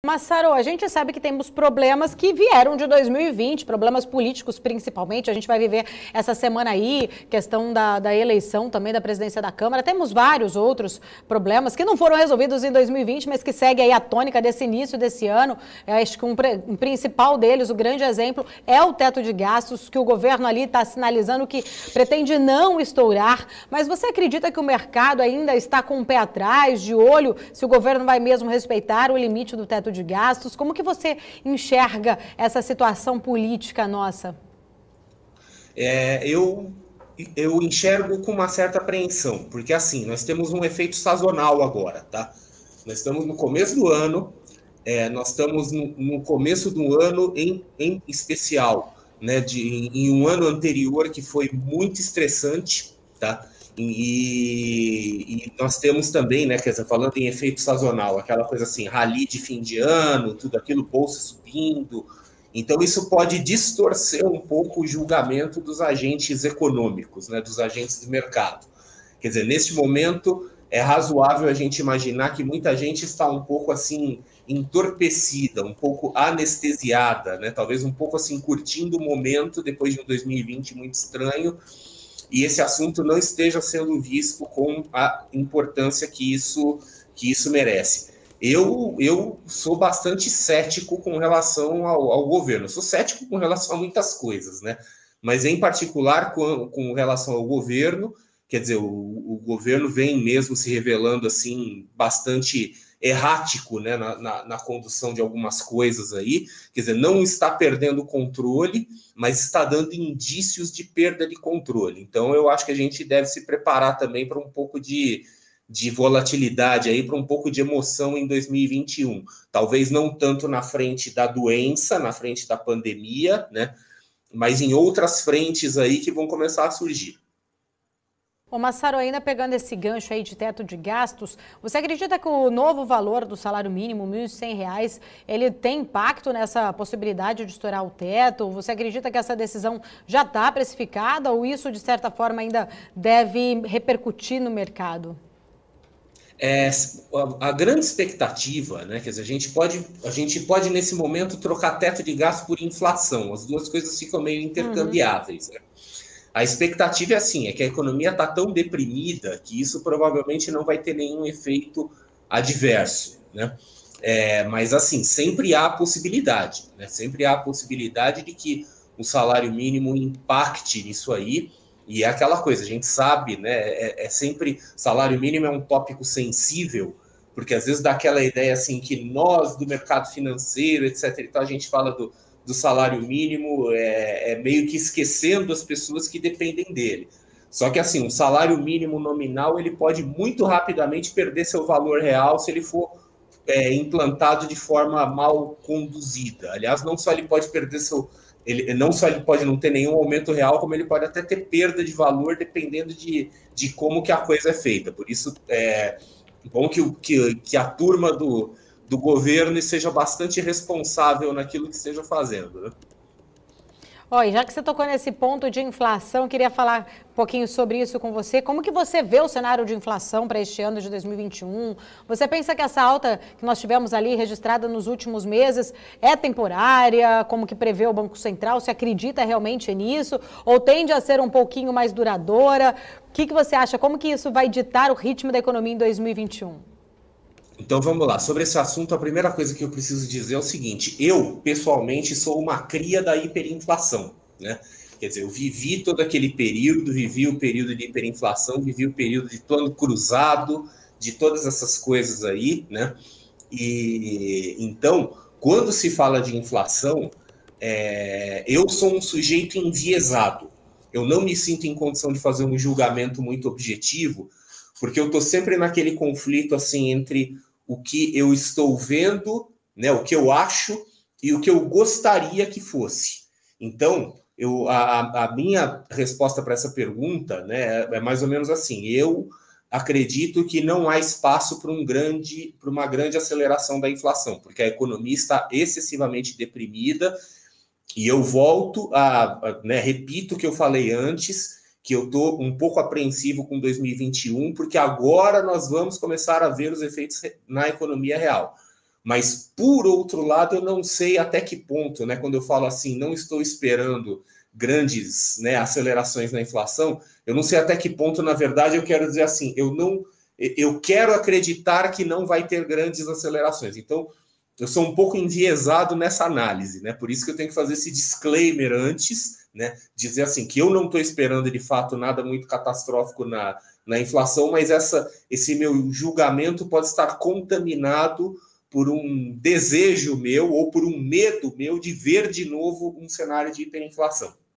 Mas, Sarô, a gente sabe que temos problemas que vieram de 2020, problemas políticos principalmente. A gente vai viver essa semana aí, questão da eleição também da presidência da Câmara. Temos vários outros problemas que não foram resolvidos em 2020, mas que segue aí a tônica desse início desse ano. Eu acho que um principal deles, o grande exemplo, é o teto de gastos, que o governo ali está sinalizando que pretende não estourar. Mas você acredita que o mercado ainda está com o pé atrás, de olho, se o governo vai mesmo respeitar o limite do teto de gastos? Como que você enxerga essa situação política nossa? Eu enxergo com uma certa apreensão, porque assim, nós temos um efeito sazonal agora, tá? Nós estamos no começo do ano, nós estamos no começo do ano em especial, né? Em um ano anterior que foi muito estressante, tá? E nós temos também, né, quer dizer, falando em efeito sazonal, aquela coisa assim, rally de fim de ano, tudo aquilo, bolsa subindo. Então, isso pode distorcer um pouco o julgamento dos agentes econômicos, né, dos agentes do mercado. Quer dizer, neste momento, é razoável a gente imaginar que muita gente está um pouco assim entorpecida, um pouco anestesiada, né? Talvez um pouco assim curtindo o momento depois de um 2020 muito estranho, e esse assunto não esteja sendo visto com a importância que isso merece. Eu sou bastante cético com relação ao governo. Eu sou cético com relação a muitas coisas, né? Mas, em particular, com relação ao governo, quer dizer, o governo vem mesmo se revelando assim bastante errático, né, na condução de algumas coisas aí, quer dizer, não está perdendo o controle, mas está dando indícios de perda de controle. Então, eu acho que a gente deve se preparar também para um pouco de volatilidade aí, para um pouco de emoção em 2021. Talvez não tanto na frente da doença, na frente da pandemia, né, mas em outras frentes aí que vão começar a surgir. Ô Massaro, ainda pegando esse gancho aí de teto de gastos, você acredita que o novo valor do salário mínimo, R$ 1.100, ele tem impacto nessa possibilidade de estourar o teto? Você acredita que essa decisão já está precificada ou isso, de certa forma, ainda deve repercutir no mercado? A grande expectativa, né? Quer dizer, a gente pode nesse momento trocar teto de gasto por inflação. As duas coisas ficam meio intercambiáveis, né? A expectativa é assim, é que a economia está tão deprimida que isso provavelmente não vai ter nenhum efeito adverso, né? Mas assim, sempre há a possibilidade, né? Sempre há a possibilidade de que o salário mínimo impacte nisso aí. E é aquela coisa, a gente sabe, né? Sempre salário mínimo é um tópico sensível, porque às vezes dá aquela ideia assim que nós do mercado financeiro, etc. Então a gente fala do salário mínimo, meio que esquecendo as pessoas que dependem dele. Só que assim, o salário mínimo nominal ele pode muito rapidamente perder seu valor real se ele for implantado de forma mal conduzida. Aliás, não só ele pode perder não só ele pode não ter nenhum aumento real, como ele pode até ter perda de valor dependendo de como que a coisa é feita. Por isso é bom que a turma do governo seja bastante responsável naquilo que esteja fazendo, né? Olha, já que você tocou nesse ponto de inflação, eu queria falar um pouquinho sobre isso com você. Como que você vê o cenário de inflação para este ano de 2021? Você pensa que essa alta que nós tivemos ali registrada nos últimos meses é temporária, como que prevê o Banco Central? Você acredita realmente nisso? Ou tende a ser um pouquinho mais duradoura? O que você acha? Como que isso vai ditar o ritmo da economia em 2021? Então vamos lá. Sobre esse assunto, a primeira coisa que eu preciso dizer é o seguinte: eu, pessoalmente, sou uma cria da hiperinflação, né? Quer dizer, eu vivi todo aquele período, vivi o período de hiperinflação, vivi o período de plano cruzado, de todas essas coisas aí, né? E então, quando se fala de inflação, eu sou um sujeito enviesado. Eu não me sinto em condição de fazer um julgamento muito objetivo, porque eu estou sempre naquele conflito assim entre o que eu estou vendo, né, o que eu acho e o que eu gostaria que fosse. Então, a minha resposta para essa pergunta, né, é mais ou menos assim: eu acredito que não há espaço para uma grande aceleração da inflação, porque a economia está excessivamente deprimida. E eu volto né, repito o que eu falei antes, que eu estou um pouco apreensivo com 2021, porque agora nós vamos começar a ver os efeitos na economia real. Mas, por outro lado, eu não sei até que ponto, né? Quando eu falo assim, não estou esperando grandes, né, acelerações na inflação, eu não sei até que ponto, na verdade, eu quero dizer assim, eu quero acreditar que não vai ter grandes acelerações. Então, eu sou um pouco enviesado nessa análise, né? Por isso que eu tenho que fazer esse disclaimer antes, né? Dizer assim, que eu não estou esperando de fato nada muito catastrófico na inflação, mas esse meu julgamento pode estar contaminado por um desejo meu ou por um medo meu de ver de novo um cenário de hiperinflação.